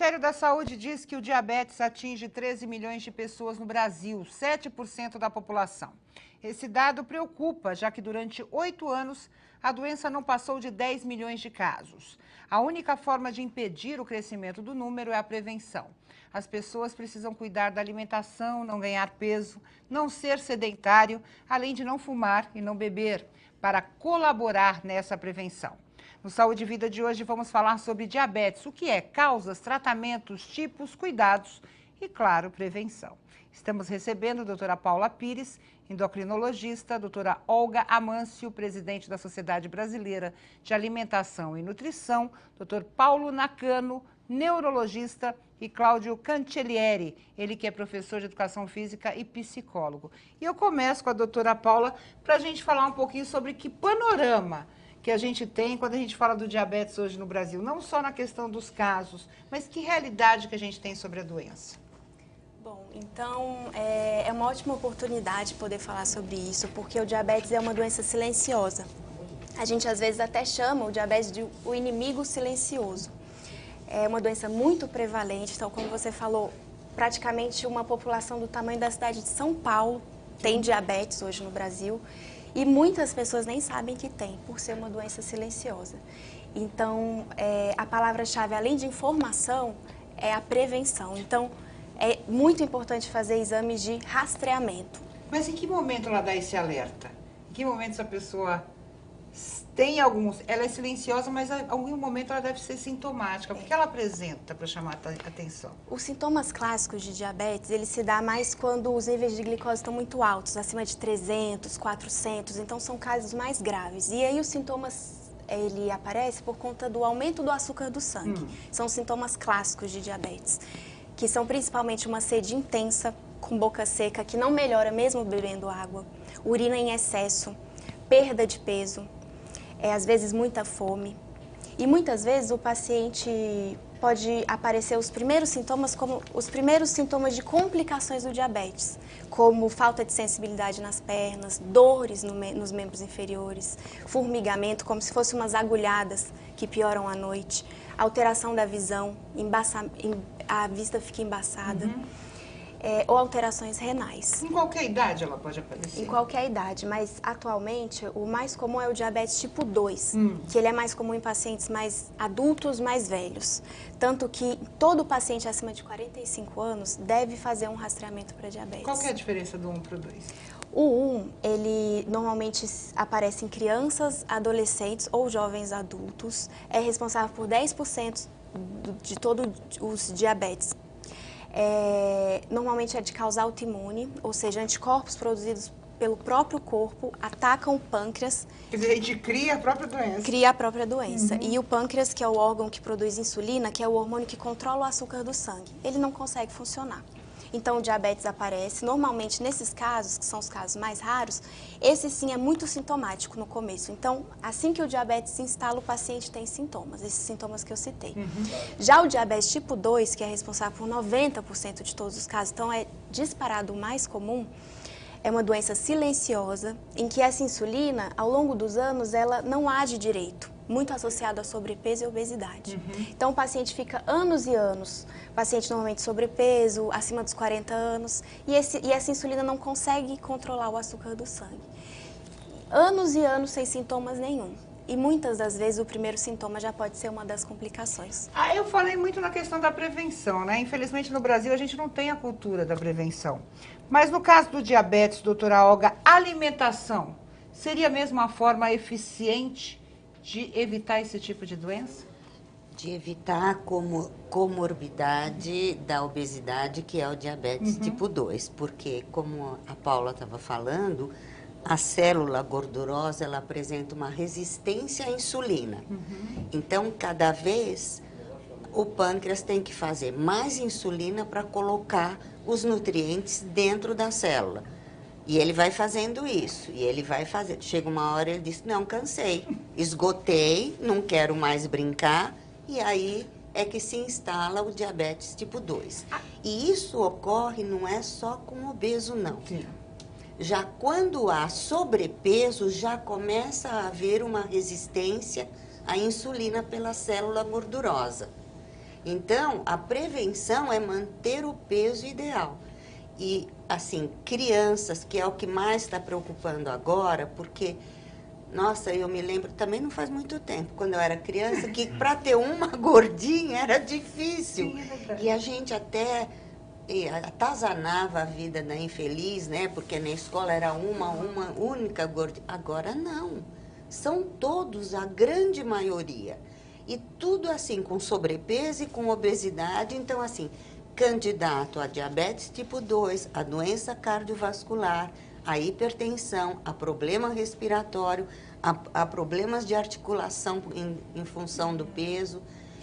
Ministério da Saúde diz que o diabetes atinge 13 milhões de pessoas no Brasil, 7% da população. Esse dado preocupa, já que durante 8 anos a doença não passou de 10 milhões de casos. A única forma de impedir o crescimento do número é a prevenção. As pessoas precisam cuidar da alimentação, não ganhar peso, não ser sedentário, além de não fumar e não beber, para colaborar nessa prevenção. No Saúde e Vida de hoje vamos falar sobre diabetes, o que é, causas, tratamentos, tipos, cuidados e, claro, prevenção. Estamos recebendo a doutora Paula Pires, endocrinologista, a doutora Olga Amâncio, presidente da Sociedade Brasileira de Alimentação e Nutrição, doutor Paulo Nakano, neurologista, e Cláudio Cancellieri, ele que é professor de Educação Física e psicólogo. E eu começo com a doutora Paula para a gente falar um pouquinho sobre que panorama que a gente tem quando a gente fala do diabetes hoje no Brasil, não só na questão dos casos, mas que realidade que a gente tem sobre a doença. Bom, então é uma ótima oportunidade poder falar sobre isso, porque o diabetes é uma doença silenciosa. A gente às vezes até chama o diabetes de o inimigo silencioso. É uma doença muito prevalente, então como você falou, praticamente uma população do tamanho da cidade de São Paulo tem diabetes hoje no Brasil. E muitas pessoas nem sabem que tem, por ser uma doença silenciosa. Então, a palavra-chave, além de informação, é a prevenção. Então, é muito importante fazer exames de rastreamento. Mas em que momento ela dá esse alerta? Em que momento essa pessoa tem alguns... Ela é silenciosa, mas em algum momento ela deve ser sintomática. O que ela apresenta para chamar a atenção? Os sintomas clássicos de diabetes, ele se dá mais quando os níveis de glicose estão muito altos, acima de 300, 400, então são casos mais graves. E aí os sintomas, ele aparece por conta do aumento do açúcar do sangue. São sintomas clássicos de diabetes, que são principalmente uma sede intensa, com boca seca, que não melhora mesmo bebendo água, urina em excesso, perda de peso, às vezes muita fome. E muitas vezes o paciente pode aparecer os primeiros sintomas como os primeiros sintomas de complicações do diabetes, como falta de sensibilidade nas pernas, dores nos membros inferiores, formigamento, como se fossem umas agulhadas que pioram à noite, alteração da visão, a vista fica embaçada. Ou alterações renais. Em qualquer idade ela pode aparecer? Em qualquer idade, mas atualmente o mais comum é o diabetes tipo 2, que ele é mais comum em pacientes mais adultos, mais velhos. Tanto que todo paciente acima de 45 anos deve fazer um rastreamento para diabetes. Qual que é a diferença do 1 para o 2? O 1, ele normalmente aparece em crianças, adolescentes ou jovens adultos. É responsável por 10% de todos os diabetes. Normalmente é de causa autoimune, ou seja, anticorpos produzidos pelo próprio corpo atacam o pâncreas. Quer dizer, a gente cria a própria doença. Cria a própria doença. E o pâncreas, que é o órgão que produz insulina, que é o hormônio que controla o açúcar do sangue, ele não consegue funcionar. Então o diabetes aparece, normalmente nesses casos, que são os casos mais raros, esse sim é muito sintomático no começo. Então, assim que o diabetes se instala, o paciente tem sintomas, esses sintomas que eu citei. Já o diabetes tipo 2, que é responsável por 90% de todos os casos, então é disparado o mais comum, é uma doença silenciosa, em que essa insulina, ao longo dos anos, ela não age direito, muito associado a sobrepeso e obesidade. Então, o paciente fica anos e anos, paciente normalmente sobrepeso, acima dos 40 anos, e essa insulina não consegue controlar o açúcar do sangue. Anos e anos sem sintomas nenhum. E muitas das vezes o primeiro sintoma já pode ser uma das complicações. Eu falei muito na questão da prevenção, né? Infelizmente no Brasil a gente não tem a cultura da prevenção. Mas no caso do diabetes, doutora Olga, alimentação seria mesmo uma forma eficiente de evitar esse tipo de doença? De evitar a comorbidade da obesidade, que é o diabetes tipo 2. Porque, como a Paula estava falando, a célula gordurosa, ela apresenta uma resistência à insulina. Então, cada vez, o pâncreas tem que fazer mais insulina para colocar os nutrientes dentro da célula. E ele vai fazendo isso, e ele vai fazer. Chega uma hora, ele diz, não, cansei, esgotei, não quero mais brincar, e aí é que se instala o diabetes tipo 2. E isso ocorre, não é só com obeso, não. Já quando há sobrepeso, já começa a haver uma resistência à insulina pela célula gordurosa. Então, a prevenção é manter o peso ideal. E, assim, crianças, que é o que mais está preocupando agora, porque, nossa, eu me lembro, também não faz muito tempo, quando eu era criança, que para ter uma gordinha era difícil. Sim, é verdade. E a gente até atazanava a vida da infeliz, né? Porque na escola era uma única gordinha. Agora não. São todos, a grande maioria. E tudo assim, com sobrepeso e com obesidade. Então, assim, candidato a diabetes tipo 2, a doença cardiovascular, a hipertensão, a problema respiratório, a problemas de articulação em função do peso.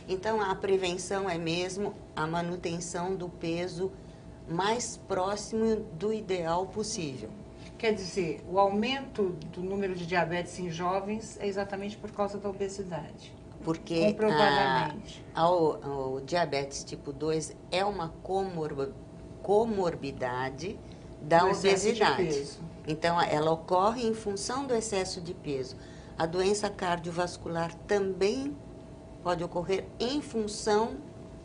Então, a prevenção é mesmo a manutenção do peso mais próximo do ideal possível. Quer dizer, o aumento do número de diabetes em jovens é exatamente por causa da obesidade. Porque comprovadamente. O diabetes tipo 2 é uma comorbidade da obesidade. Então, ela ocorre em função do excesso de peso. A doença cardiovascular também pode ocorrer em função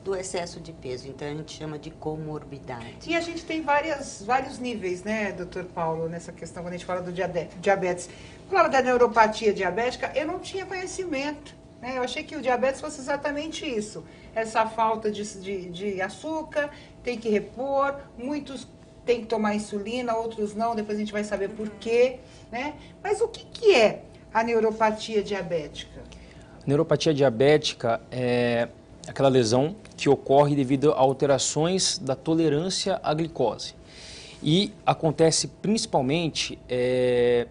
do excesso de peso. Então, a gente chama de comorbidade. E a gente tem vários níveis, né, doutor Paulo, nessa questão, quando a gente fala do diabetes. Falava da neuropatia diabética, eu não tinha conhecimento. Eu achei que o diabetes fosse exatamente isso. Essa falta de açúcar, tem que repor, muitos têm que tomar insulina, outros não, depois a gente vai saber por quê, né? Mas o que é a neuropatia diabética? Neuropatia diabética é aquela lesão que ocorre devido a alterações da tolerância à glicose. E acontece principalmente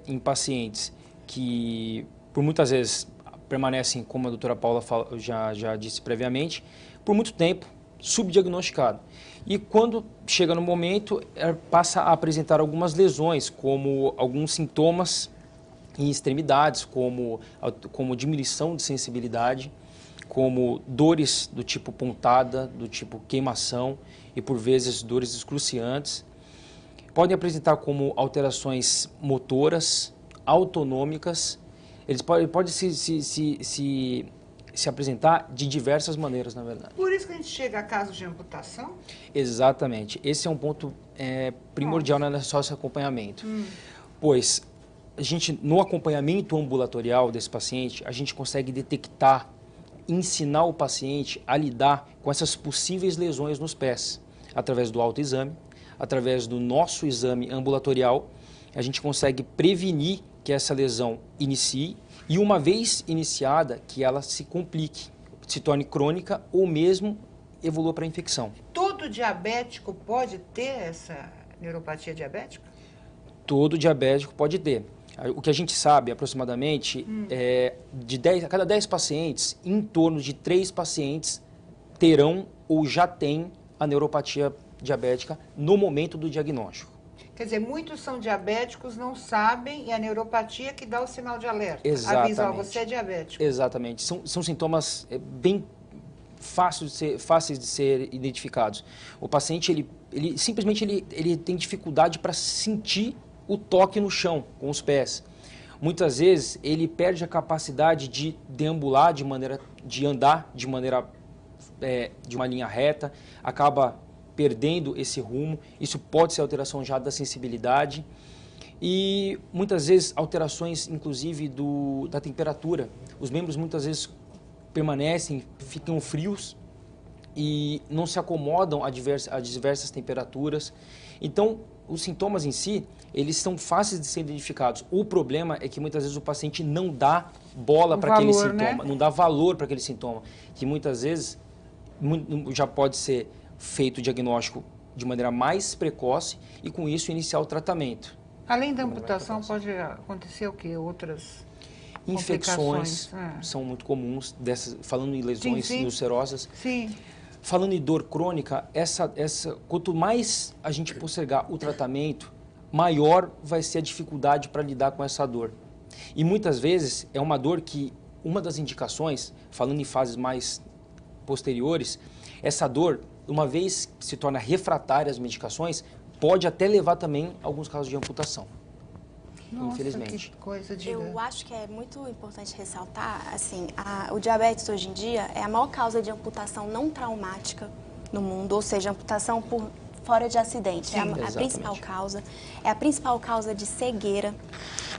em pacientes que, por muitas vezes, permanecem, como a doutora Paula já disse previamente, por muito tempo, subdiagnosticado. E quando chega no momento, passa a apresentar algumas lesões, como alguns sintomas em extremidades, como diminuição de sensibilidade, como dores do tipo pontada, do tipo queimação e, por vezes, dores excruciantes. Podem apresentar como alterações motoras, autonômicas. Eles podem se apresentar de diversas maneiras, na verdade. Por isso que a gente chega a casos de amputação? Exatamente. Esse é um ponto primordial no nosso acompanhamento. Pois, no acompanhamento ambulatorial desse paciente, a gente consegue detectar, ensinar o paciente a lidar com essas possíveis lesões nos pés, através do autoexame, através do nosso exame ambulatorial. A gente consegue prevenir que essa lesão inicie e, uma vez iniciada, que ela se complique, se torne crônica ou mesmo evolua para infecção. Todo diabético pode ter essa neuropatia diabética? Todo diabético pode ter. O que a gente sabe, aproximadamente, a cada 10 pacientes, em torno de 3 pacientes terão ou já têm a neuropatia diabética no momento do diagnóstico. Quer dizer, muitos são diabéticos, não sabem, e a neuropatia que dá o sinal de alerta. Exatamente. Avisa, você é diabético. Exatamente. São sintomas bem fáceis de ser identificados. O paciente, ele simplesmente tem dificuldade para sentir o toque no chão com os pés. Muitas vezes, ele perde a capacidade de deambular, de andar de uma linha reta, acaba perdendo esse rumo. Isso pode ser alteração já da sensibilidade e muitas vezes alterações inclusive da temperatura. Os membros muitas vezes permanecem, ficam frios e não se acomodam a diversas temperaturas. Então, os sintomas em si, eles são fáceis de serem identificados. O problema é que muitas vezes o paciente não dá bola para aquele sintoma, né? Não dá valor para aquele sintoma, que muitas vezes já pode ser feito o diagnóstico de maneira mais precoce e, com isso, iniciar o tratamento. Além da amputação, pode acontecer o quê? Outras infecções são muito comuns, falando em lesões ulcerosas. Sim. Falando em dor crônica, quanto mais a gente postergar o tratamento, maior vai ser a dificuldade para lidar com essa dor. E muitas vezes é uma dor que, uma das indicações, falando em fases mais posteriores, essa dor, uma vez que se torna refratária às medicações, pode até levar também a alguns casos de amputação. Nossa, infelizmente. que coisa de... Eu acho que é muito importante ressaltar, assim, o diabetes hoje em dia é a maior causa de amputação não traumática no mundo, ou seja, amputação por fora de acidente. Sim, é a principal causa. É a principal causa de cegueira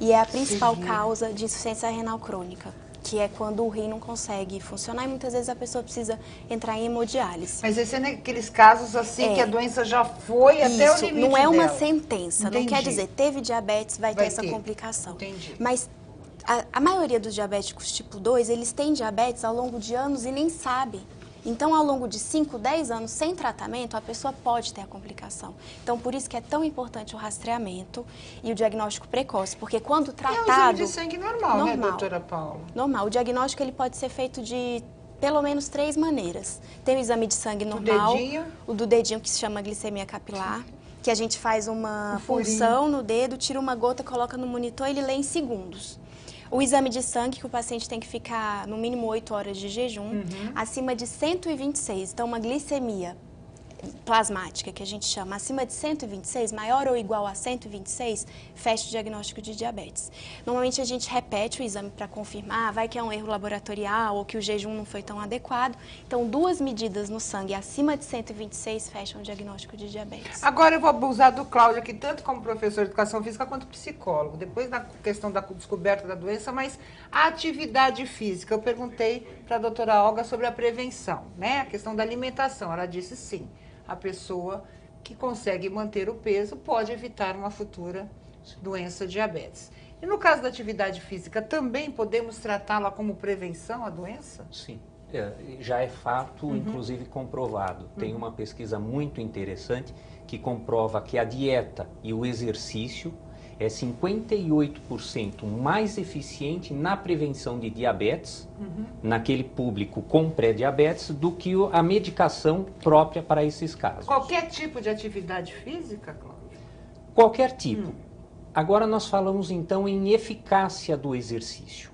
e é a principal causa de insuficiência renal crônica, que é quando o rim não consegue funcionar e muitas vezes a pessoa precisa entrar em hemodiálise. Mas esse é naqueles casos assim que a doença já foi até o limite não é uma dela. sentença, Entendi. não quer dizer teve diabetes, vai ter essa ter. complicação. Entendi. Mas a maioria dos diabéticos tipo 2, eles têm diabetes ao longo de anos e nem sabem. Então, ao longo de 5, 10 anos sem tratamento, a pessoa pode ter a complicação. Então, por isso que é tão importante o rastreamento e o diagnóstico precoce, porque quando tratado... É um exame de sangue normal, né, doutora Paula? Normal. O diagnóstico ele pode ser feito de pelo menos 3 maneiras. Tem o exame de sangue normal, o do dedinho, que se chama glicemia capilar, que a gente faz uma punção no dedo, tira uma gota, coloca no monitor e ele lê em segundos. O exame de sangue, que o paciente tem que ficar no mínimo 8 horas de jejum, acima de 126. Então, uma glicemia plasmática, que a gente chama, acima de 126, maior ou igual a 126, fecha o diagnóstico de diabetes. Normalmente a gente repete o exame para confirmar, vai que é um erro laboratorial ou que o jejum não foi tão adequado. Então, 2 medidas no sangue acima de 126 fecham o diagnóstico de diabetes. Agora eu vou abusar do Cláudio aqui, tanto como professor de educação física quanto psicólogo. Depois da questão da descoberta da doença, mas a atividade física. Eu perguntei para a doutora Olga sobre a prevenção, né? A questão da alimentação. Ela disse sim. A pessoa que consegue manter o peso pode evitar uma futura doença diabetes. E no caso da atividade física, também podemos tratá-la como prevenção à doença? Sim, já é fato, inclusive comprovado. Tem uma pesquisa muito interessante que comprova que a dieta e o exercício é 58% mais eficiente na prevenção de diabetes, naquele público com pré-diabetes, do que a medicação própria para esses casos. Qualquer tipo de atividade física, Cláudio? Qualquer tipo. Agora nós falamos então em eficácia do exercício.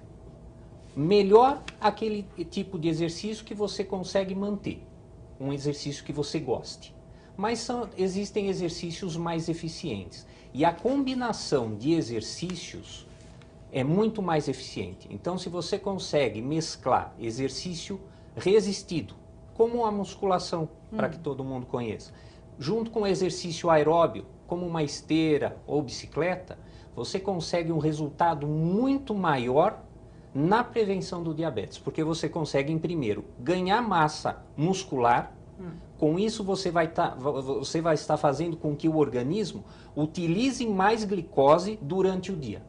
Melhor aquele tipo de exercício que você consegue manter, um exercício que você goste. Mas existem exercícios mais eficientes. E a combinação de exercícios é muito mais eficiente. Então, se você consegue mesclar exercício resistido, como a musculação, para que todo mundo conheça, junto com exercício aeróbio, como uma esteira ou bicicleta, você consegue um resultado muito maior na prevenção do diabetes. Porque você consegue, em primeiro, ganhar massa muscular. Com isso, você vai estar fazendo com que o organismo utilize mais glicose durante o dia.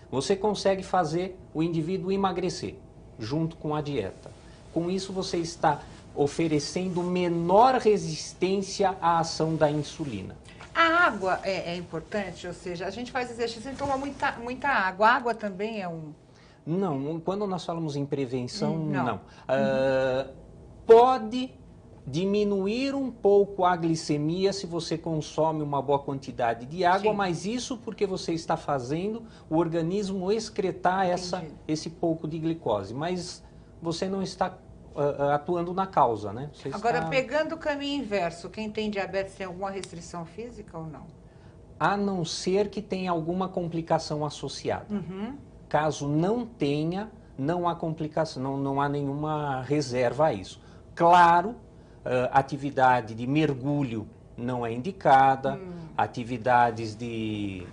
Você consegue fazer o indivíduo emagrecer, junto com a dieta. Com isso, você está oferecendo menor resistência à ação da insulina. A água é importante, ou seja, a gente faz exercício e toma muita água. A água também é um... Não, quando nós falamos em prevenção, não. Pode diminuir um pouco a glicemia se você consome uma boa quantidade de água, mas isso porque você está fazendo o organismo excretar esse pouco de glicose. Mas você não está atuando na causa, né? Você Agora, está... pegando o caminho inverso, quem tem diabetes tem alguma restrição física ou não? A não ser que tenha alguma complicação associada. Caso não tenha, não há complicação, não há nenhuma reserva a isso. Claro, atividade de mergulho não é indicada, atividades de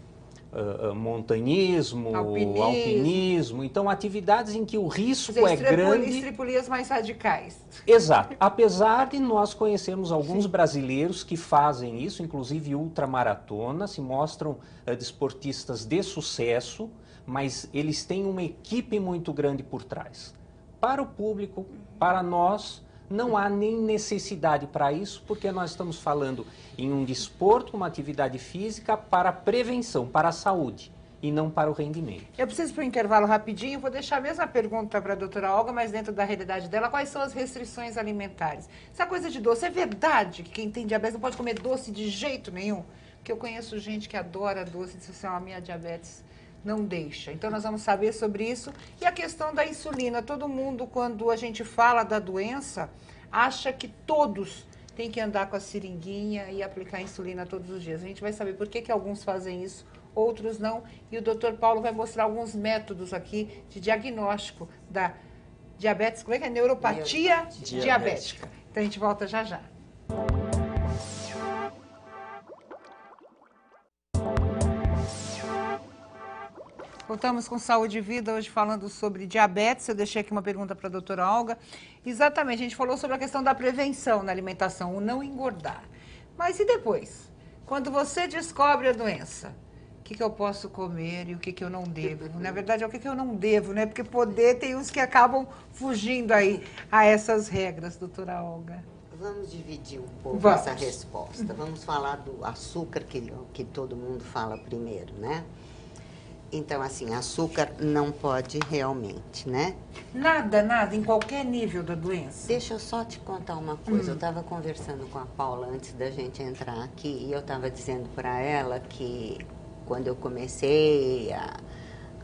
montanhismo, alpinismo, então atividades em que o risco é grande. Estripulias mais radicais. Exato. Apesar de nós conhecermos alguns brasileiros que fazem isso, inclusive ultramaratona, se mostram desportistas de sucesso, mas eles têm uma equipe muito grande por trás. Para o público, para nós, não há nem necessidade para isso, porque nós estamos falando em um desporto, uma atividade física para prevenção, para a saúde, e não para o rendimento. Eu preciso para o intervalo rapidinho, vou deixar a mesma pergunta para a doutora Olga, mas dentro da realidade dela, quais são as restrições alimentares? Essa coisa de doce, é verdade que quem tem diabetes não pode comer doce de jeito nenhum? Porque eu conheço gente que adora doce, diz assim, a minha diabetes não deixa. Então, nós vamos saber sobre isso. E a questão da insulina. Todo mundo, quando a gente fala da doença, acha que todos têm que andar com a seringuinha e aplicar insulina todos os dias. A gente vai saber por que alguns fazem isso, outros não. E o Dr. Paulo vai mostrar alguns métodos aqui de diagnóstico da diabetes, como é que é? Neuropatia diabética. Então a gente volta já já. Voltamos com Saúde e Vida, hoje falando sobre diabetes. Eu deixei aqui uma pergunta para a doutora Olga. Exatamente, a gente falou sobre a questão da prevenção na alimentação, o não engordar. Mas e depois? Quando você descobre a doença, o que eu posso comer e o que eu não devo? Na verdade, é o que eu não devo, né? Porque poder tem uns que acabam fugindo aí a essas regras, doutora Olga. Vamos dividir um pouco essa resposta. Vamos falar do açúcar, que todo mundo fala primeiro, né? Então, assim, açúcar não pode realmente, né? Nada, em qualquer nível da doença. Deixa eu só te contar uma coisa. Eu estava conversando com a Paula antes da gente entrar aqui e eu estava dizendo para ela que quando eu comecei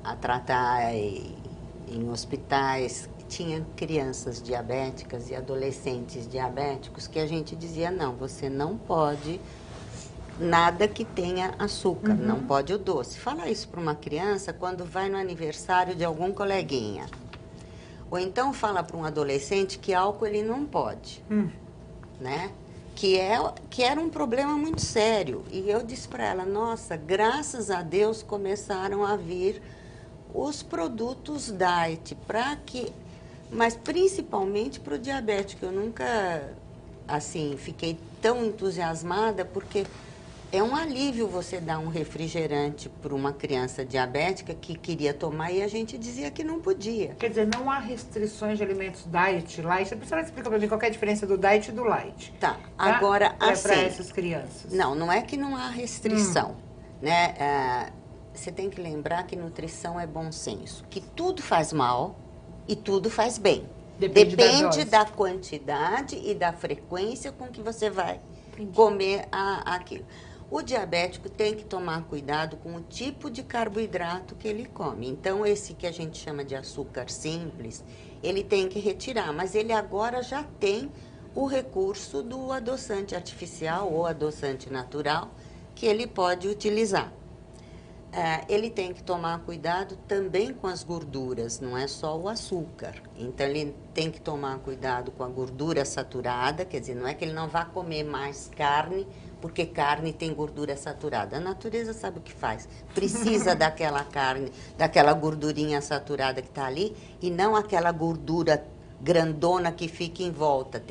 a tratar em hospitais, tinha crianças diabéticas e adolescentes diabéticos que a gente dizia, não, você não pode nada que tenha açúcar, não pode o doce. Fala isso para uma criança quando vai no aniversário de algum coleguinha. Ou então fala para um adolescente que álcool ele não pode, né? Que era um problema muito sério. E eu disse para ela, nossa, graças a Deus começaram a vir os produtos diet, mas principalmente para o diabético. Eu nunca, assim, fiquei tão entusiasmada porque é um alívio você dar um refrigerante para uma criança diabética que queria tomar e a gente dizia que não podia. Quer dizer, não há restrições de alimentos diet, light. A pessoa explica para mim qual é a diferença do diet e do light. Tá, agora assim... Para essas crianças. Não é que não há restrição, né? Você tem que lembrar que nutrição é bom senso, que tudo faz mal e tudo faz bem. Depende da quantidade e da frequência com que você vai comer aquilo. O diabético tem que tomar cuidado com o tipo de carboidrato que ele come. Então, esse que a gente chama de açúcar simples, ele tem que retirar, mas ele agora já tem o recurso do adoçante artificial ou adoçante natural que ele pode utilizar. Ele tem que tomar cuidado também com as gorduras, não é só o açúcar. Então, ele tem que tomar cuidado com a gordura saturada, quer dizer, não é que ele não vá comer mais carne, porque carne tem gordura saturada. A natureza sabe o que faz. Precisa daquela carne, daquela gordurinha saturada que está ali, e não aquela gordura grandona que fica em volta.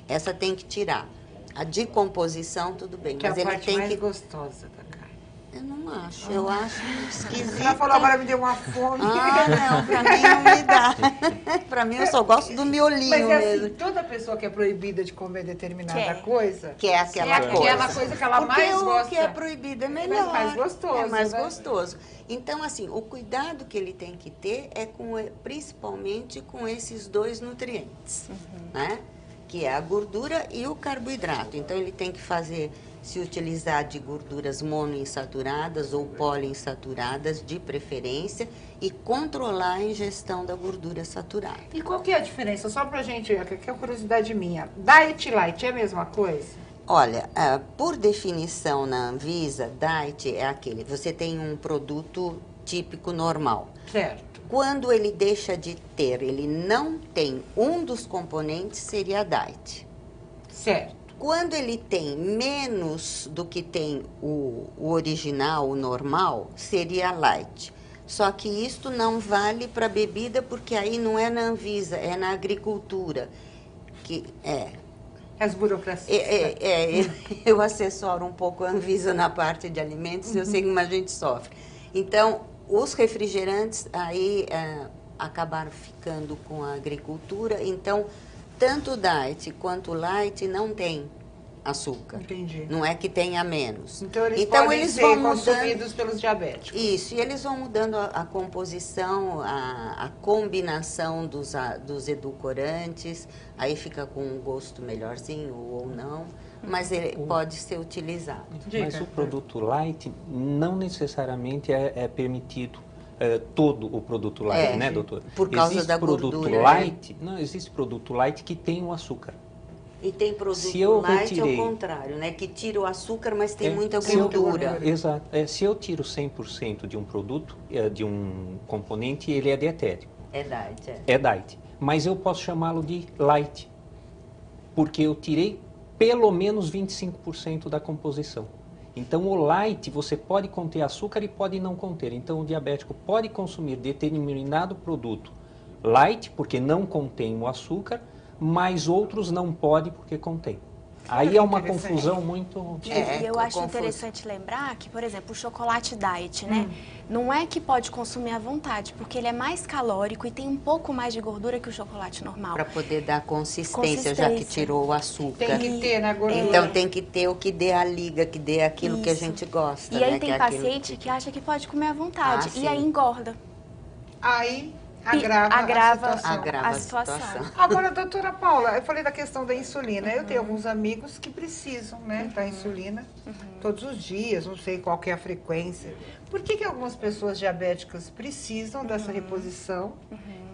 Essa tem que tirar. A decomposição, tudo bem. Que mas é a ele parte tem mais que... gostosa da carne. Eu não acho, eu acho esquisito. Ela falou, agora me deu uma fome. Não, pra mim não me dá. Pra mim eu só gosto do miolinho Mas é mesmo. assim, toda pessoa que é proibida de comer determinada coisa... Que é aquela coisa. Aquela coisa que ela porque mais gosta. O que é proibido é melhor. É mais gostoso. É mais né? gostoso. Então, assim, o cuidado que ele tem que ter é principalmente com esses dois nutrientes, né? Que é a gordura e o carboidrato. Então, ele tem que se utilizar de gorduras monoinsaturadas ou poliinsaturadas, de preferência, e controlar a ingestão da gordura saturada. E qual que é a diferença? Só pra gente, que é uma curiosidade minha. Diet e light é a mesma coisa? Olha, por definição na Anvisa, diet é aquele, você tem um produto típico normal. Certo. Quando ele deixa de ter, ele não tem um dos componentes, seria diet. Certo. Quando ele tem menos do que tem o original, o normal, seria light. Só que isto não vale para bebida, porque aí não é na Anvisa, é na agricultura. As burocracias. Eu assessoro um pouco a Anvisa na parte de alimentos, eu sei como a gente sofre. Então, os refrigerantes aí acabaram ficando com a agricultura, então... Tanto o diet quanto o light não tem açúcar. Entendi. Não é que tenha menos. Então eles vão ser consumidos pelos diabéticos. Isso, e eles vão mudando a composição, a combinação dos edulcorantes, aí fica com um gosto melhorzinho ou não, mas ele pode ser utilizado. Mas o produto light não necessariamente é permitido. Todo o produto light, né, doutor? Por causa da gordura. Light, não existe produto light que tem o açúcar. E tem produto Se eu light retirei- ao contrário, né? Que tira o açúcar, mas tem muita se eu- gordura. Exato. Se eu tiro 100% de um produto, de um componente, ele é dietético. É diet, É diet. Mas eu posso chamá-lo de light, porque eu tirei pelo menos 25% da composição. Então, o light, você pode conter açúcar e pode não conter. Então, o diabético pode consumir determinado produto light, porque não contém o açúcar, mas outros não pode porque contém. Aí é uma interessante. confusão muito... É, E eu acho confuso. interessante lembrar que, por exemplo, o chocolate diet, né? Não é que pode consumir à vontade, porque ele é mais calórico e tem um pouco mais de gordura que o chocolate normal. Para poder dar consistência, já que Consistência. tirou o açúcar. Tem que ter, né, gordura? Então tem que ter o que dê a liga, que dê aquilo que a Isso. gente gosta. E aí né? tem que é aquilo paciente que acha que pode comer à vontade Ah, e sim. aí engorda. Aí E agrava a situação. Agrava a a situação. situação. Agora, doutora Paula, eu falei da questão da insulina. Eu tenho alguns amigos que precisam, né, da insulina todos os dias, não sei qual que é a frequência. Por que algumas pessoas diabéticas precisam dessa reposição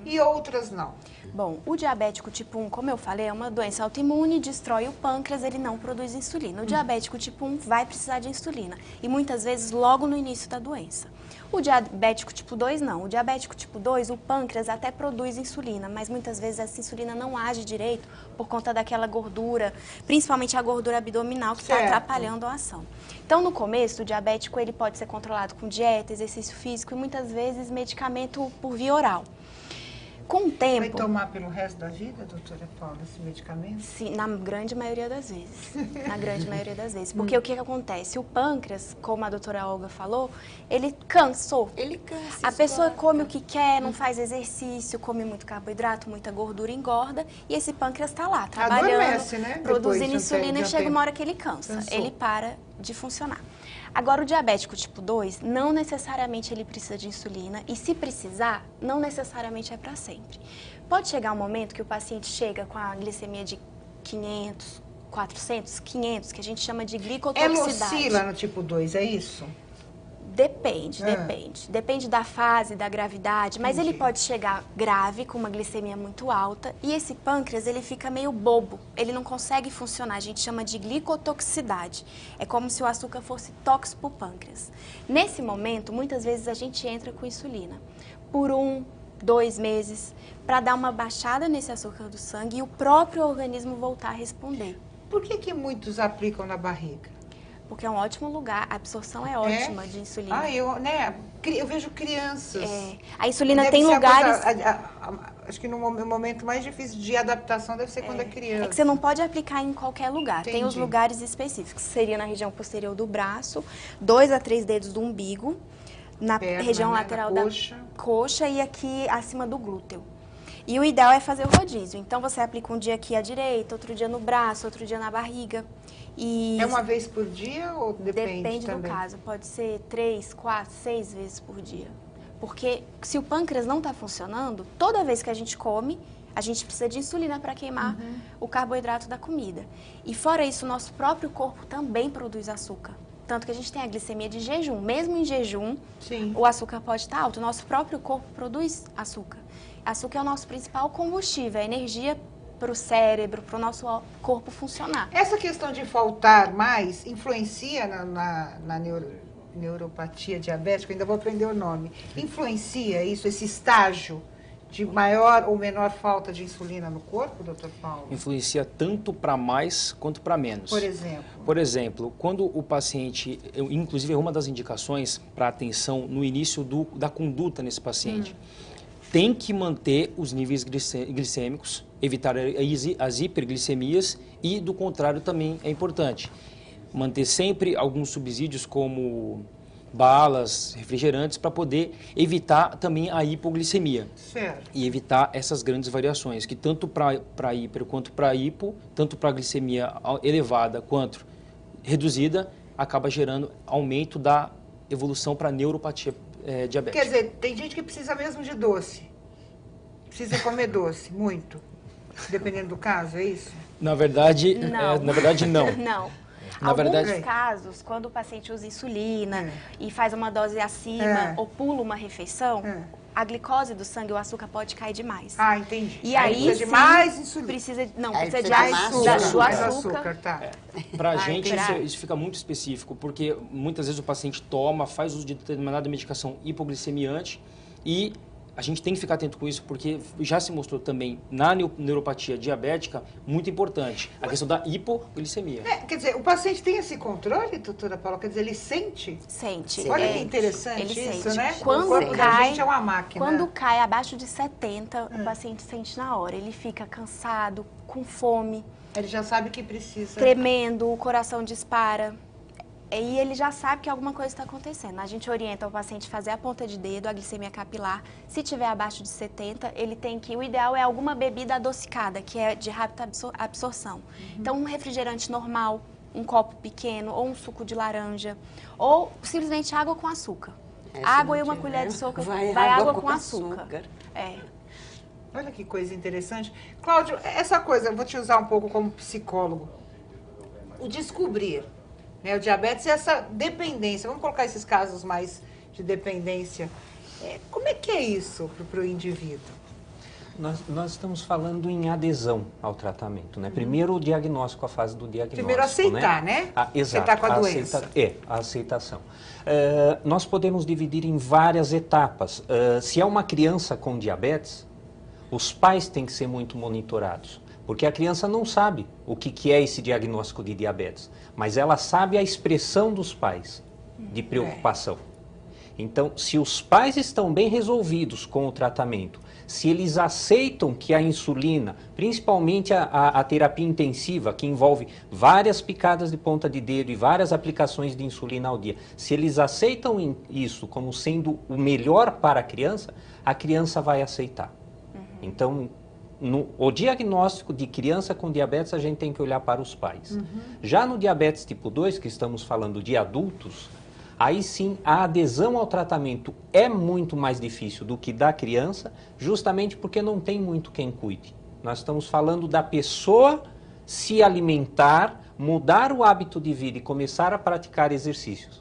e outras não? Bom, o diabético tipo 1, como eu falei, é uma doença autoimune, destrói o pâncreas, ele não produz insulina. O diabético tipo 1 vai precisar de insulina e muitas vezes logo no início da doença. O diabético tipo 2 não. O diabético tipo 2, o pâncreas até produz insulina, mas muitas vezes essa insulina não age direito por conta daquela gordura, principalmente a gordura abdominal que está Certo. atrapalhando a ação. Então, no começo, o diabético ele pode ser controlado com dieta, exercício físico e muitas vezes medicamento por via oral. Com o Vai tempo, tomar pelo resto da vida, doutora Paula, esse medicamento? sim, na grande maioria das vezes. Na grande maioria das vezes. Porque o que acontece? O pâncreas, como a doutora Olga falou, ele cansou. Ele cansa. A pessoa esgota. come o que quer, não faz exercício, come muito carboidrato, muita gordura, engorda, e esse pâncreas está lá, trabalhando, Adormece, né? produzindo Depois de um insulina e tempo. chega uma hora que ele cansa, Cansou. ele para de funcionar. Agora, o diabético tipo 2, não necessariamente ele precisa de insulina, e se precisar, não necessariamente é para sempre. Pode chegar um momento que o paciente chega com a glicemia de 500, 400, 500, que a gente chama de Ela glicotoxicidade. oscila no tipo 2, é isso? Depende, Ah. depende. Depende da fase, da gravidade, mas ele Entendi. pode chegar grave, com uma glicemia muito alta, e esse pâncreas, ele fica meio bobo, ele não consegue funcionar, a gente chama de glicotoxicidade. É como se o açúcar fosse tóxico para o pâncreas. Nesse momento, muitas vezes a gente entra com insulina, por 1, 2 meses, para dar uma baixada nesse açúcar do sangue e o próprio organismo voltar a responder. Por que muitos aplicam na barriga? Porque é um ótimo lugar, a absorção é ótima de insulina. Ah, eu vejo crianças. A insulina Deve tem ser a lugares... coisa- acho que no momento mais difícil de adaptação deve ser quando é criança. É que você não pode aplicar em qualquer lugar. Tem os Entendi. lugares específicos. Seria na região posterior do braço, 2 a 3 dedos do umbigo, na Perna, região né, lateral na da coxa e aqui acima do glúteo. E o ideal é fazer o rodízio. Então, você aplica um dia aqui à direita, outro dia no braço, outro dia na barriga. E É uma vez por dia ou depende do também? caso. Pode ser 3, 4, 6 vezes por dia. Porque se o pâncreas não está funcionando, toda vez que a gente come, a gente precisa de insulina para queimar o carboidrato da comida. E fora isso, o nosso próprio corpo também produz açúcar. Tanto que a gente tem a glicemia de jejum. Mesmo em jejum, Sim. o açúcar pode estar alto. O nosso próprio corpo produz açúcar. Açúcar é o nosso principal combustível, é energia para o cérebro, para o nosso corpo funcionar. Essa questão de faltar mais influencia na neuropatia diabética, ainda vou aprender o nome. Influencia isso, esse estágio de maior ou menor falta de insulina no corpo, doutor Paulo? Influencia tanto para mais quanto para menos. Por exemplo? Por exemplo, quando o paciente, inclusive é uma das indicações para atenção no início da conduta nesse paciente, tem que manter os níveis glicêmicos, evitar as hiperglicemias e, do contrário, também é importante manter sempre alguns subsídios como balas, refrigerantes, para poder evitar também a hipoglicemia. Certo. E evitar essas grandes variações, que tanto para hiper quanto para hipo, tanto para glicemia elevada quanto reduzida, acaba gerando aumento da evolução para neuropatia diabética. Quer dizer, tem gente que precisa mesmo de doce. Precisa comer doce, muito. Dependendo do caso, é isso? Na verdade, Não. na verdade não. Não. Na Alguns verdade- casos, quando o paciente usa insulina e faz uma dose acima ou pula uma refeição, a glicose do sangue, o açúcar pode cair demais. Ah, entendi. E aí precisa de sim, mais insulina. Não, Aí precisa de precisa de do mais açúcar. Tá. Para a gente, entendi. isso fica muito específico, porque muitas vezes o paciente toma, faz uso de determinada medicação hipoglicemiante e a gente tem que ficar atento com isso, porque já se mostrou também na neuropatia diabética, muito importante, a questão da hipoglicemia. Quer dizer, o paciente tem esse controle, doutora Paula? Quer dizer, ele sente? Sente. Olha é, que interessante ele isso, sente. né? Quando o corpo da cai, gente é uma máquina. Quando cai abaixo de 70, o paciente sente na hora. Ele fica cansado, com fome, Ele já sabe que precisa. tremendo, o coração dispara. E ele já sabe que alguma coisa está acontecendo. A gente orienta o paciente a fazer a ponta de dedo, a glicemia capilar. Se tiver abaixo de 70, ele tem que... O ideal é alguma bebida adocicada, que é de rápida absorção. Então, um refrigerante normal, um copo pequeno, ou um suco de laranja, ou simplesmente água com açúcar. Água e uma colher de sopa, vai água com açúcar. É. Olha que coisa interessante. Cláudio, essa coisa, eu vou te usar um pouco como psicólogo. O descobrir, né, o diabetes e essa dependência. Vamos colocar esses casos mais de dependência. Como é que é isso para o indivíduo? Nós estamos falando em adesão ao tratamento, né? Primeiro o diagnóstico, a fase do diagnóstico. Primeiro aceitar, né? Exato. Aceitar com a doença. A aceitação. Nós podemos dividir em várias etapas. Se é uma criança com diabetes, os pais têm que ser muito monitorados, porque a criança não sabe o que é esse diagnóstico de diabetes, mas ela sabe a expressão dos pais de preocupação. Então, se os pais estão bem resolvidos com o tratamento, se eles aceitam que a insulina, principalmente a terapia intensiva, que envolve várias picadas de ponta de dedo e várias aplicações de insulina ao dia, se eles aceitam isso como sendo o melhor para a criança vai aceitar. Então, o diagnóstico de criança com diabetes, a gente tem que olhar para os pais. Já no diabetes tipo 2, que estamos falando de adultos, aí sim a adesão ao tratamento é muito mais difícil do que da criança, justamente porque não tem muito quem cuide. Nós estamos falando da pessoa se alimentar, mudar o hábito de vida e começar a praticar exercícios.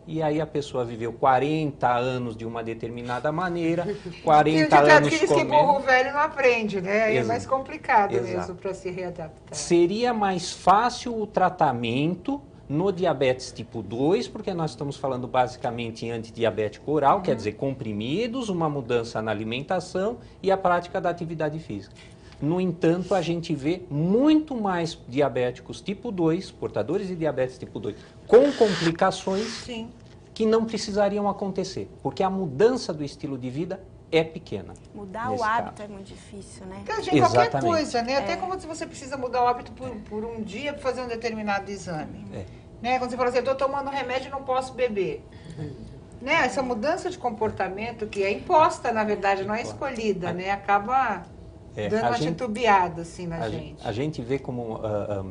E aí a pessoa viveu 40 anos de uma determinada maneira, 40 anos que diz que burro velho não aprende, né? Aí é mais complicado mesmo para se readaptar. Seria mais fácil o tratamento no diabetes tipo 2, porque nós estamos falando basicamente em antidiabético oral, quer dizer, comprimidos, uma mudança na alimentação e a prática da atividade física. No entanto, a gente vê muito mais diabéticos tipo 2, portadores de diabetes tipo 2, com complicações que não precisariam acontecer, porque a mudança do estilo de vida é pequena. Mudar o hábito é muito difícil, né? Então, qualquer coisa, né? Até como se você precisa mudar o hábito por um dia para fazer um determinado exame. Né? Quando você fala assim, eu estou tomando remédio e não posso beber. Né? Essa mudança de comportamento que é imposta, na verdade, não é escolhida, né? Acaba dando uma titubeada assim na gente. A gente vê como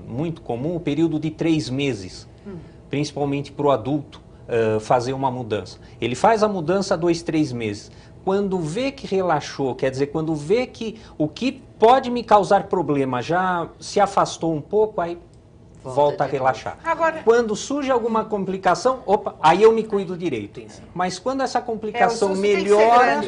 muito comum o período de 3 meses, principalmente para o adulto fazer uma mudança. Ele faz a mudança 2, 3 meses. Quando vê que relaxou, quer dizer, quando vê que o que pode me causar problema já se afastou um pouco, aí volta a relaxar. Agora, quando surge alguma complicação, aí eu me cuido direito. Mas quando essa complicação melhora,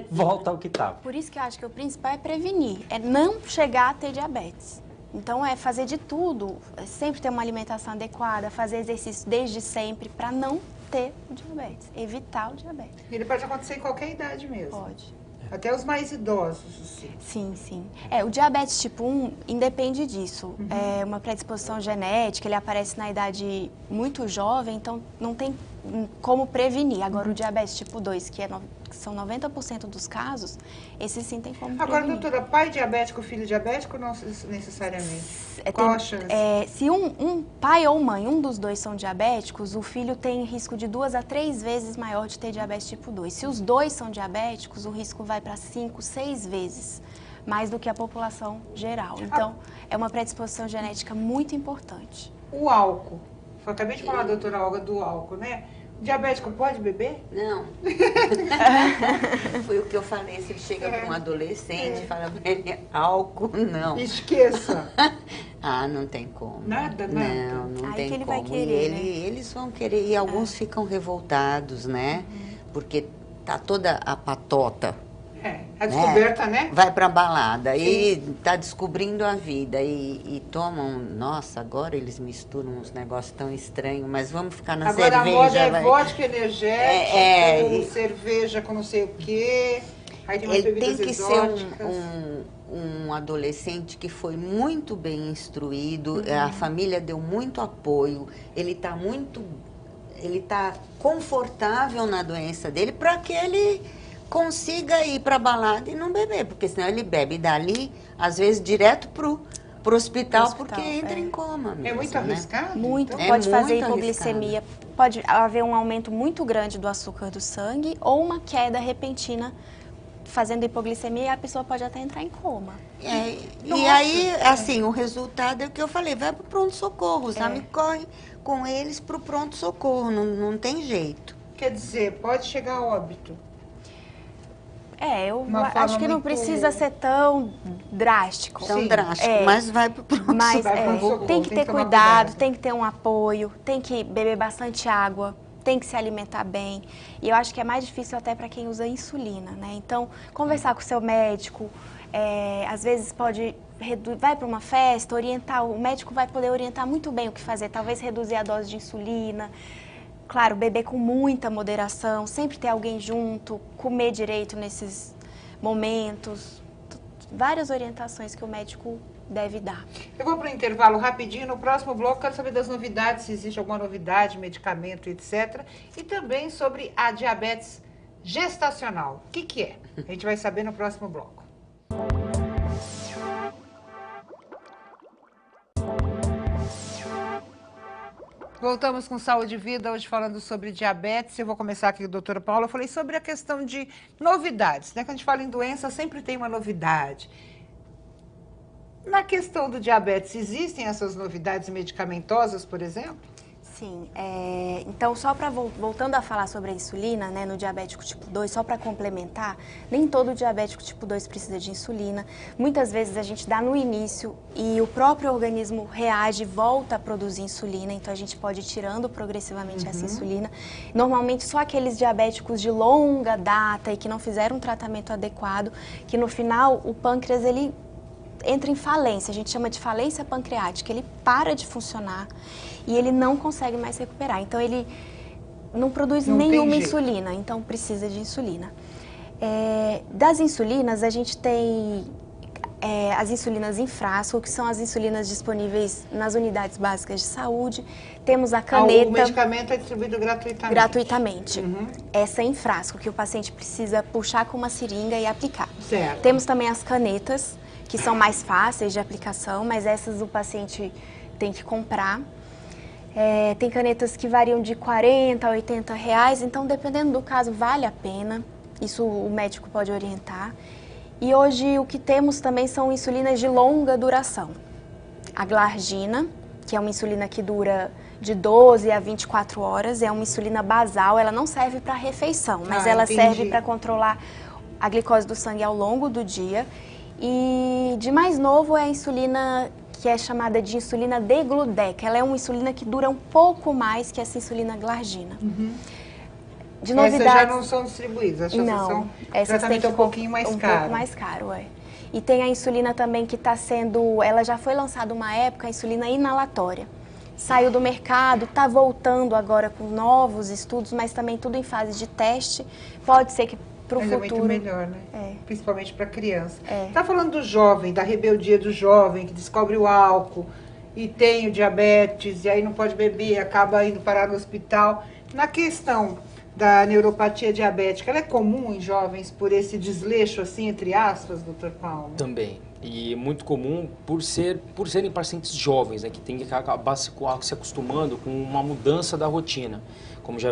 volta ao que estava. Por isso que eu acho que o principal é prevenir, é não chegar a ter diabetes. Então, é fazer de tudo, sempre ter uma alimentação adequada, fazer exercício desde sempre para não ter o diabetes, evitar o diabetes. Ele pode acontecer em qualquer idade mesmo. Pode. Até os mais idosos. Sim, sim. O diabetes tipo 1 independe disso. É uma predisposição genética, ele aparece na idade muito jovem, então não tem como prevenir. Agora, o diabetes tipo 2, que são 90% dos casos, esse sim tem como prevenir. Agora, doutora, pai diabético, filho diabético, não necessariamente? Qual a chance? Se um pai ou mãe, um dos dois são diabéticos, o filho tem risco de 2 a 3 vezes maior de ter diabetes tipo 2. Se os dois são diabéticos, o risco vai para 5, 6 vezes mais do que a população geral. Então, é uma predisposição genética muito importante. O álcool. Eu acabei de falar, doutora Olga, do álcool, né? O diabético pode beber? Não. Foi o que eu falei. Se ele chega para um adolescente e fala para ele, álcool, não. Esqueça. Não tem como. Nada? Não tem que ele como. Vai querer, Eles vão querer, e alguns ficam revoltados, né? Porque tá toda a patota, A descoberta, né? vai pra balada e tá descobrindo a vida e tomam, nossa, agora eles misturam uns negócios tão estranhos, mas vamos ficar na Agora cerveja. a moda é vai. vodka energética, cerveja com não sei o quê. Aí tem umas Ele bebidas tem que ser exóticas. um adolescente que foi muito bem instruído, a família deu muito apoio, ele está confortável na doença dele para que ele consiga ir para a balada e não beber, porque senão ele bebe dali, às vezes direto pro hospital, porque entra em coma mesmo, É muito né? arriscado? Muito, É pode fazer muito hipoglicemia, pode haver um aumento muito grande do açúcar do sangue ou uma queda repentina fazendo hipoglicemia e a pessoa pode até entrar em coma. E aí, assim, o resultado é o que eu falei, vai para o pronto-socorro, o Sami corre com eles para o pronto-socorro, não tem jeito. Quer dizer, pode chegar a óbito. Eu Uma acho forma que não muito- precisa ser tão drástico. Tão Sim. drástico, É. mas vai para o pronto-socorro. Mas Vai pro socorro, tem que ter tomar cuidado, cuidado. tem que ter um apoio, tem que beber bastante água, tem que se alimentar bem. E eu acho que é mais difícil até para quem usa insulina, né? Então, conversar com o seu médico, às vezes vai para uma festa, orientar, o médico vai poder orientar muito bem o que fazer, talvez reduzir a dose de insulina. Claro, beber com muita moderação, sempre ter alguém junto, comer direito nesses momentos. Várias orientações que o médico deve dar. Eu vou para o intervalo rapidinho. No próximo bloco, quero saber das novidades, se existe alguma novidade, medicamento, etc. E também sobre a diabetes gestacional. O que é? A gente vai saber no próximo bloco. Voltamos com Saúde e Vida, hoje falando sobre diabetes. Eu vou começar aqui com a doutora Paula. Eu falei sobre a questão de novidades, né? Quando a gente fala em doença, sempre tem uma novidade. Na questão do diabetes, existem essas novidades medicamentosas, por exemplo? Sim, então só para voltando a falar sobre a insulina, né, no diabético tipo 2, só para complementar, nem todo diabético tipo 2 precisa de insulina. Muitas vezes a gente dá no início e o próprio organismo reage e volta a produzir insulina, então a gente pode ir tirando progressivamente essa insulina. Normalmente só aqueles diabéticos de longa data e que não fizeram um tratamento adequado, que no final o pâncreas ele entra em falência, a gente chama de falência pancreática, ele para de funcionar e ele não consegue mais recuperar. Então ele não produz nenhuma insulina, então precisa de insulina. Das insulinas, a gente tem as insulinas em frasco, que são as insulinas disponíveis nas unidades básicas de saúde. Temos a caneta. O medicamento é distribuído gratuitamente. Gratuitamente. Essa é em frasco, que o paciente precisa puxar com uma seringa e aplicar. Certo. Temos também as canetas, que são mais fáceis de aplicação, mas essas o paciente tem que comprar. Tem canetas que variam de 40 a 80 reais, então dependendo do caso vale a pena, isso o médico pode orientar. E hoje o que temos também são insulinas de longa duração. A glargina, que é uma insulina que dura de 12 a 24 horas, é uma insulina basal, ela não serve para refeição, mas ela serve para controlar a glicose do sangue ao longo do dia. E de mais novo é a insulina que é chamada de insulina degludec. Ela é uma insulina que dura um pouco mais que essa insulina glargina. De novidades, essas já não são distribuídas, essas têm que um pouquinho mais caro. Um pouco mais caro, E tem a insulina também que está sendo, ela já foi lançada uma época, a insulina inalatória. Saiu do mercado, está voltando agora com novos estudos, mas também tudo em fase de teste. Pode ser que para o futuro... é muito melhor, né? Principalmente para criança. É. Tá falando do jovem, da rebeldia do jovem, que descobre o álcool e tem o diabetes, e aí não pode beber, acaba indo parar no hospital. Na questão da neuropatia diabética, ela é comum em jovens por esse desleixo, assim, entre aspas, doutor Paulo? Também. E muito comum por serem pacientes jovens, né, que tem que acabar se acostumando com uma mudança da rotina, como já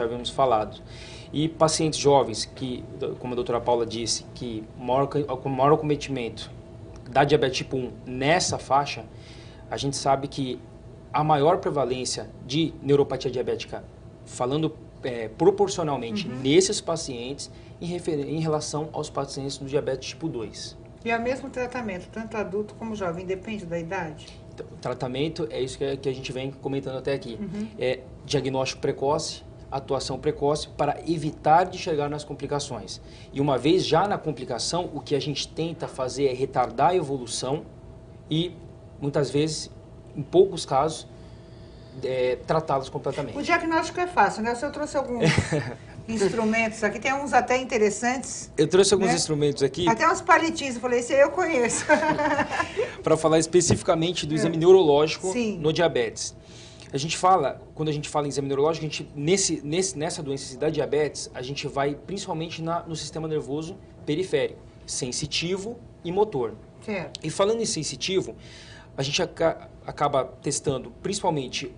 havíamos falado. E pacientes jovens que, como a doutora Paula disse, que com maior acometimento da diabetes tipo 1 nessa faixa, a gente sabe que a maior prevalência de neuropatia diabética, falando proporcionalmente nesses pacientes, em relação aos pacientes do diabetes tipo 2. E é o mesmo tratamento, tanto adulto como jovem, depende da idade? Então, o tratamento é isso que a gente vem comentando até aqui. É diagnóstico precoce, atuação precoce para evitar de chegar nas complicações. E uma vez já na complicação, o que a gente tenta fazer é retardar a evolução e, muitas vezes, em poucos casos, tratá-los completamente. O diagnóstico é fácil, né? Eu trouxe alguns instrumentos aqui, tem uns até interessantes. Eu trouxe alguns né? instrumentos aqui. Até uns palitinhos, eu falei, esse aí eu conheço. Para falar especificamente do exame neurológico Sim. no diabetes. A gente fala, quando a gente fala em exame neurológico, a gente, nessa doença da diabetes, a gente vai principalmente no sistema nervoso periférico, sensitivo e motor. Certo. E falando em sensitivo, a gente acaba testando principalmente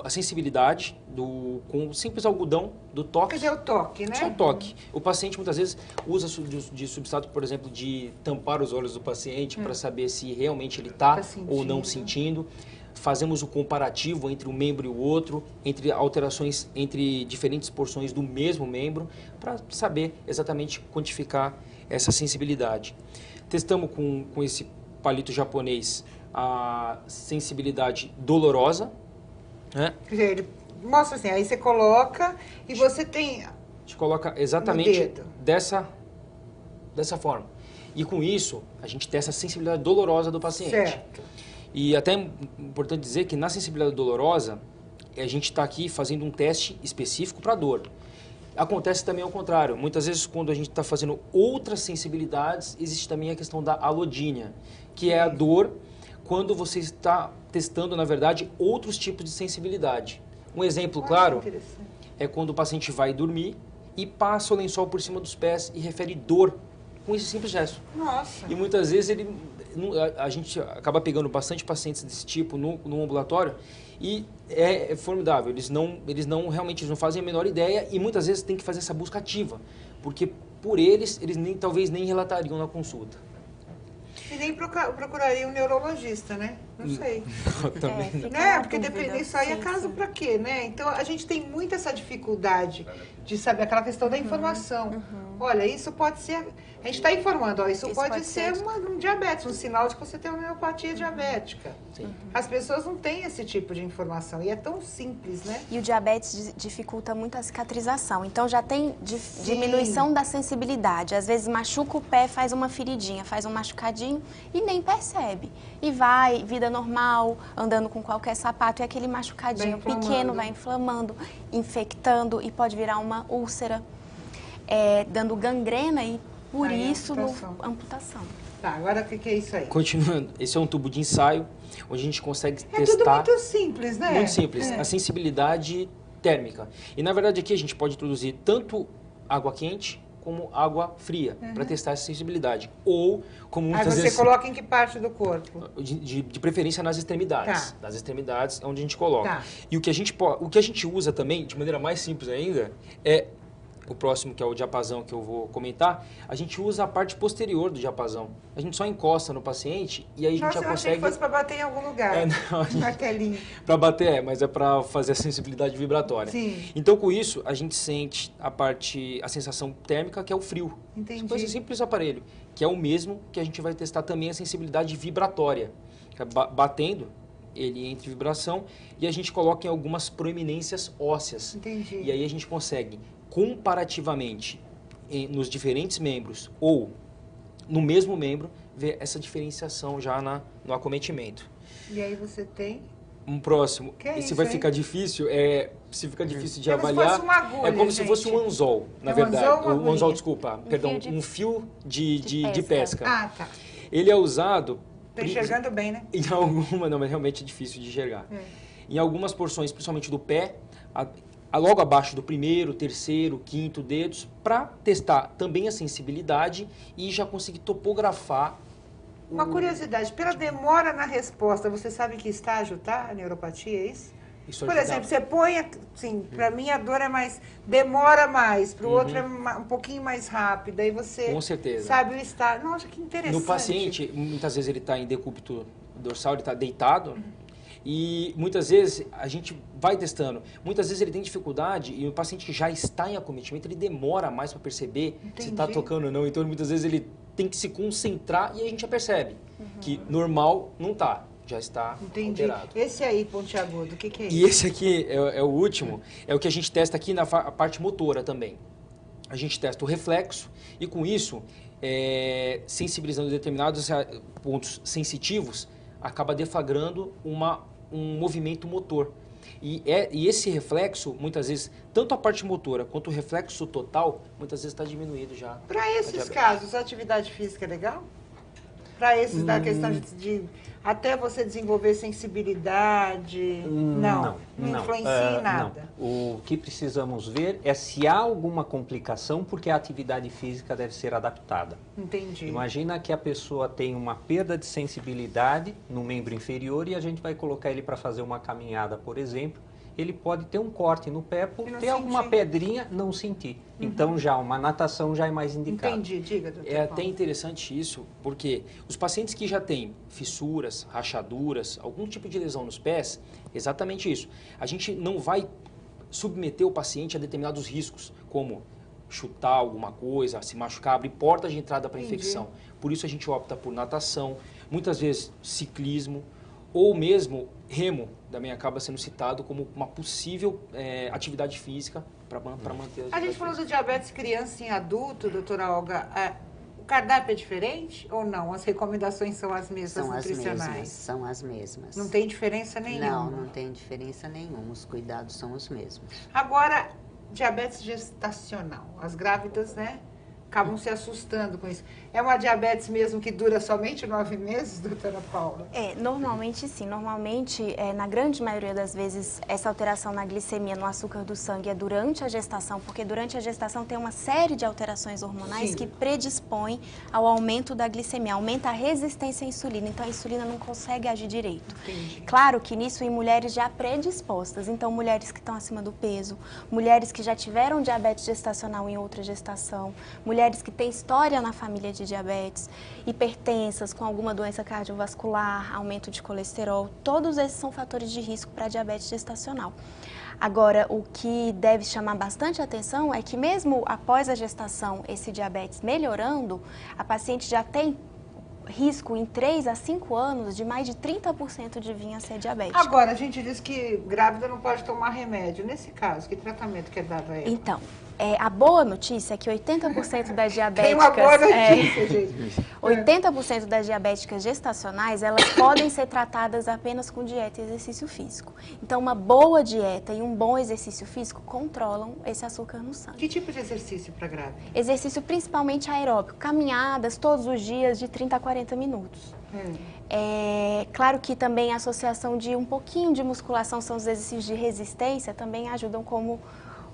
a sensibilidade com o simples algodão do toque. Quer dizer, o toque, né? Só um toque. O paciente muitas vezes usa de substrato, por exemplo, de tampar os olhos do paciente para saber se realmente ele está ou não sentindo. Fazemos o comparativo entre um membro e o outro, entre alterações entre diferentes porções do mesmo membro, para saber exatamente quantificar essa sensibilidade. Testamos com esse palito japonês a sensibilidade dolorosa, né? Quer dizer, ele mostra assim, aí você coloca e você tem... A gente coloca exatamente dessa forma. E com isso, a gente testa a sensibilidade dolorosa do paciente. Certo. E até é importante dizer que na sensibilidade dolorosa, a gente está aqui fazendo um teste específico para dor. Acontece também ao contrário. Muitas vezes, quando a gente está fazendo outras sensibilidades, existe também a questão da alodínia, que é a dor quando você está testando, na verdade, outros tipos de sensibilidade. Um exemplo claro é quando o paciente vai dormir e passa o lençol por cima dos pés e refere dor com esse simples gesto. Nossa. E muitas vezes a gente acaba pegando bastante pacientes desse tipo no ambulatório e é formidável. Eles realmente não fazem a menor ideia e muitas vezes tem que fazer essa busca ativa, porque por eles talvez nem relatariam na consulta. E nem procuraria um neurologista, né? Não sei. Também não. Né? Porque depende disso aí, é caso pra quê, né? Então, a gente tem muito essa dificuldade de saber aquela questão da informação. Olha, isso pode ser... A gente está informando, ó, isso pode ser um diabetes, um sinal de que você tem uma miopatía diabética. Sim. As pessoas não têm esse tipo de informação e é tão simples, né? E o diabetes dificulta muito a cicatrização. Então já tem diminuição da sensibilidade. Às vezes machuca o pé, faz uma feridinha, faz um machucadinho e nem percebe. E vai, vida normal, andando com qualquer sapato e aquele machucadinho pequeno vai inflamando, infectando e pode virar uma úlcera, dando gangrena e por isso amputação. Tá, agora o que é isso aí? Continuando, esse é um tubo de ensaio, onde a gente consegue testar... É tudo muito simples, né? Muito simples, a sensibilidade térmica. E na verdade aqui a gente pode introduzir tanto água quente como água fria para testar essa sensibilidade. Ou, como muitas vezes... Aí você coloca em que parte do corpo? De preferência nas extremidades. Tá. Nas extremidades é onde a gente coloca. Tá. E o que a gente usa também, de maneira mais simples ainda, é... O próximo, que é o diapasão que eu vou comentar, a gente usa a parte posterior do diapasão. A gente só encosta no paciente e aí a gente já consegue... Eu achei que fosse para bater em algum lugar. Martelinho. Para bater, mas é para fazer a sensibilidade vibratória. Sim. Então, com isso, a gente sente a sensação térmica, que é o frio. Entendi. Com esse simples aparelho, que é o mesmo que a gente vai testar também a sensibilidade vibratória. Batendo, ele entra em vibração e a gente coloca em algumas proeminências ósseas. Entendi. E aí a gente consegue... comparativamente nos diferentes membros ou no mesmo membro, ver essa diferenciação já no acometimento. E aí você tem... Um próximo, esse vai ficar difícil, se fica difícil de avaliar, agulha, é como se fosse um anzol, na verdade. Um anzol, desculpa, perdão, um fio de pesca. Ah, tá. Ele é usado... Tá enxergando bem, né? Em alguma, não, mas realmente é difícil de enxergar. Em algumas porções, principalmente do pé, logo abaixo do primeiro, terceiro, quinto dedos, para testar também a sensibilidade e já conseguir topografar. Uma curiosidade, pela demora na resposta, você sabe em que estágio está a neuropatia, é isso? Por exemplo, você põe, assim, para mim a dor é mais, demora mais, para o outro é um pouquinho mais rápida, aí você com certeza sabe o estágio. Nossa, que interessante. No paciente, muitas vezes ele está em decúbito dorsal, ele está deitado, e muitas vezes a gente vai testando. Muitas vezes ele tem dificuldade e o paciente que já está em acometimento, ele demora mais para perceber se está tocando ou não. Então, muitas vezes ele tem que se concentrar e a gente já percebe que normal não está. já está Entendi. alterado. Esse aí, pontiagudo, o que é isso? E esse aqui é o último, é o que a gente testa aqui na parte motora também. A gente testa o reflexo e com isso, sensibilizando determinados pontos sensitivos, acaba deflagrando um movimento motor. E esse reflexo, muitas vezes, tanto a parte motora quanto o reflexo total, muitas vezes está diminuído já. Para esses casos, a atividade física é legal? Para esses da questão de até você desenvolver sensibilidade? Não influencia em nada. Não. O que precisamos ver é se há alguma complicação, porque a atividade física deve ser adaptada. Entendi. Imagina que a pessoa tem uma perda de sensibilidade no membro inferior e a gente vai colocar ele para fazer uma caminhada, por exemplo. Ele pode ter um corte no pé por ter alguma pedrinha, não sentir. Então, já uma natação já é mais indicada. Entendi, diga, doutor É Paulo. até interessante isso, porque os pacientes que já têm fissuras, rachaduras, algum tipo de lesão nos pés, exatamente isso. A gente não vai submeter o paciente a determinados riscos, como chutar alguma coisa, se machucar, abrir porta de entrada para infecção. Por isso a gente opta por natação, muitas vezes ciclismo, ou mesmo remo, também acaba sendo citado como uma possível atividade física para manter A gente falou do diabetes criança em adulto, doutora Olga. O cardápio é diferente ou não? As recomendações são as mesmas nutricionais? São as mesmas. Não tem diferença nenhuma? Não tem diferença nenhuma. Os cuidados são os mesmos. Agora, diabetes gestacional. As grávidas, né? Acabam se assustando com isso. É uma diabetes mesmo que dura somente 9 meses, doutora Paula? Normalmente sim. Normalmente, na grande maioria das vezes, essa alteração na glicemia, no açúcar do sangue é durante a gestação, porque durante a gestação tem uma série de alterações hormonais que predispõem ao aumento da glicemia, aumenta a resistência à insulina, então a insulina não consegue agir direito. Entendi. Claro que nisso em mulheres já predispostas, então mulheres que estão acima do peso, mulheres que já tiveram diabetes gestacional em outra gestação, mulheres que têm história na família de diabetes, hipertensas, com alguma doença cardiovascular, aumento de colesterol, todos esses são fatores de risco para diabetes gestacional. Agora, o que deve chamar bastante atenção é que mesmo após a gestação, esse diabetes melhorando, a paciente já tem risco em 3 a 5 anos de mais de 30% de vir a ser diabética. Agora, a gente diz que grávida não pode tomar remédio. Nesse caso, que tratamento que é dado a ela? Então, a boa notícia é que 80% das diabéticas... Tem uma boa notícia, gente. 80% das diabéticas gestacionais, elas podem ser tratadas apenas com dieta e exercício físico. Então, uma boa dieta e um bom exercício físico controlam esse açúcar no sangue. Que tipo de exercício para grávida? Exercício principalmente aeróbico, caminhadas todos os dias de 30 a 40 minutos. Claro que também a associação de um pouquinho de musculação, são os exercícios de resistência, também ajudam, como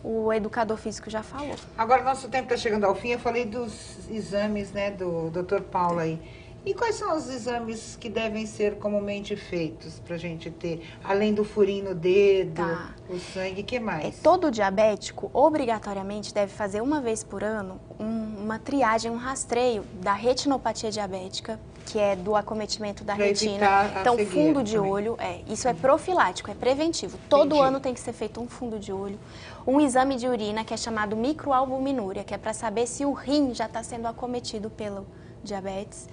o educador físico já falou. Agora, nosso tempo está chegando ao fim. Eu falei dos exames, né, do Dr. Paulo aí. E quais são os exames que devem ser comumente feitos para a gente ter, além do furinho no dedo, o sangue, o que mais? Todo diabético, obrigatoriamente, deve fazer uma vez por ano uma triagem, um rastreio da retinopatia diabética, que é do acometimento da retina. Então, fundo de olho, isso é profilático, é preventivo. Todo ano tem que ser feito um fundo de olho. Um exame de urina, que é chamado microalbuminúria, que é para saber se o rim já está sendo acometido pelo diabetes.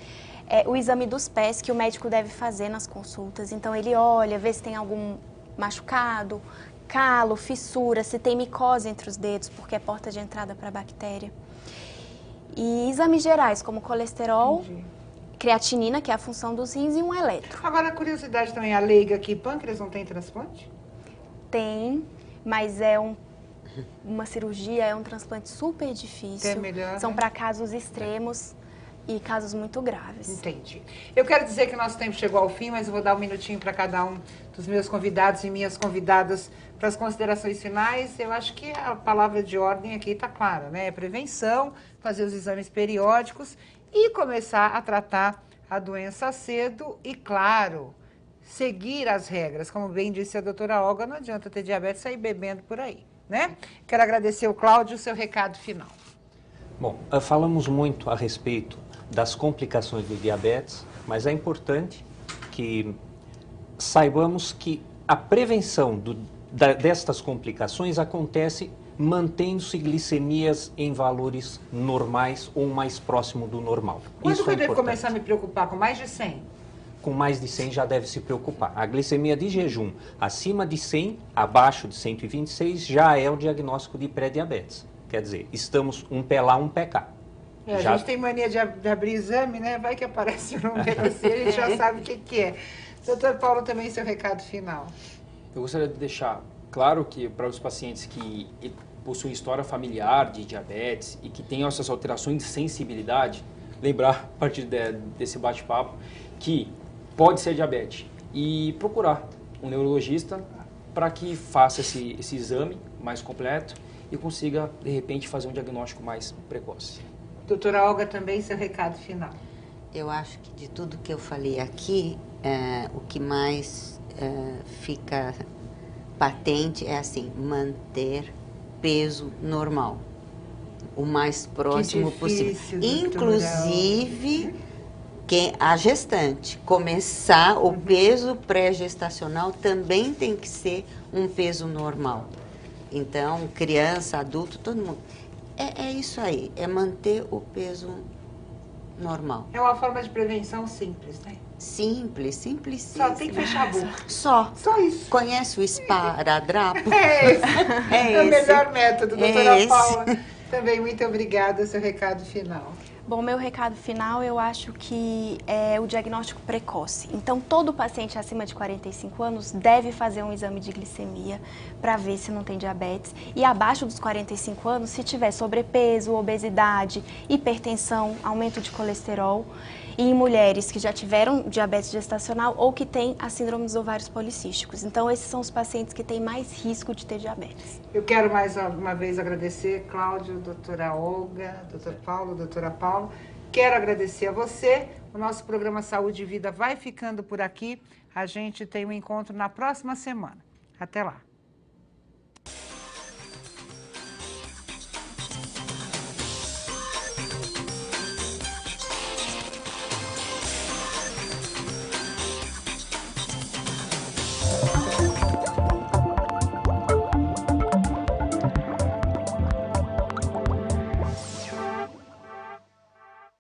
O exame dos pés, que o médico deve fazer nas consultas. Então, ele olha, vê se tem algum machucado, calo, fissura, se tem micose entre os dedos, porque é porta de entrada para a bactéria. E exames gerais, como colesterol, creatinina, que é a função dos rins, e um eletro. Agora, a curiosidade também, a leiga aqui, pâncreas não tem transplante? Tem, mas uma cirurgia, é um transplante super difícil. É melhor, São né? para casos extremos e casos muito graves. Entendi. Eu quero dizer que o nosso tempo chegou ao fim, mas eu vou dar um minutinho para cada um dos meus convidados e minhas convidadas para as considerações finais. Eu acho que a palavra de ordem aqui está clara, né? É prevenção, fazer os exames periódicos e começar a tratar a doença cedo e, claro, seguir as regras. Como bem disse a doutora Olga, não adianta ter diabetes e sair bebendo por aí, né? Quero agradecer ao Cláudio, o seu recado final. Bom, falamos muito a respeito das complicações do diabetes, mas é importante que saibamos que a prevenção destas complicações acontece mantendo-se glicemias em valores normais ou mais próximo do normal. Quando Isso que eu é devo importante. começar a me preocupar? Com mais de 100? com mais de 100 já deve se preocupar. A glicemia de jejum acima de 100, abaixo de 126, já é o diagnóstico de pré-diabetes. Quer dizer, estamos um pé lá, um pé cá. A gente tem mania de abrir exame, né? Vai que aparece um número assim, a gente já sabe o que é. Doutor Paulo, também seu recado final. Eu gostaria de deixar claro que para os pacientes que possuem história familiar de diabetes e que tenham essas alterações de sensibilidade, lembrar a partir desse bate-papo que pode ser diabetes e procurar um neurologista para que faça esse exame mais completo e consiga, de repente, fazer um diagnóstico mais precoce. Doutora Olga, também seu recado final. Eu acho que de tudo que eu falei aqui, o que mais fica patente é assim, manter peso normal, o mais próximo possível. Inclusive, a gestante começar o peso pré-gestacional também tem que ser um peso normal. Então, criança, adulto, todo mundo. É isso aí, é manter o peso normal. É uma forma de prevenção simples, né? Simples, simples. Só tem que fechar a boca. Só isso. Conhece o esparadrapo? É esse. É o melhor método, doutora Paula. esse. Também muito obrigada, seu recado final. Bom, meu recado final, eu acho que é o diagnóstico precoce. Então, todo paciente acima de 45 anos deve fazer um exame de glicemia para ver se não tem diabetes. E abaixo dos 45 anos, se tiver sobrepeso, obesidade, hipertensão, aumento de colesterol. E em mulheres que já tiveram diabetes gestacional ou que têm a síndrome dos ovários policísticos. Então, esses são os pacientes que têm mais risco de ter diabetes. Eu quero mais uma vez agradecer, Cláudio, doutora Olga, doutor Paulo, doutora Paula. Quero agradecer a você. O nosso programa Saúde e Vida vai ficando por aqui. A gente tem um encontro na próxima semana. Até lá.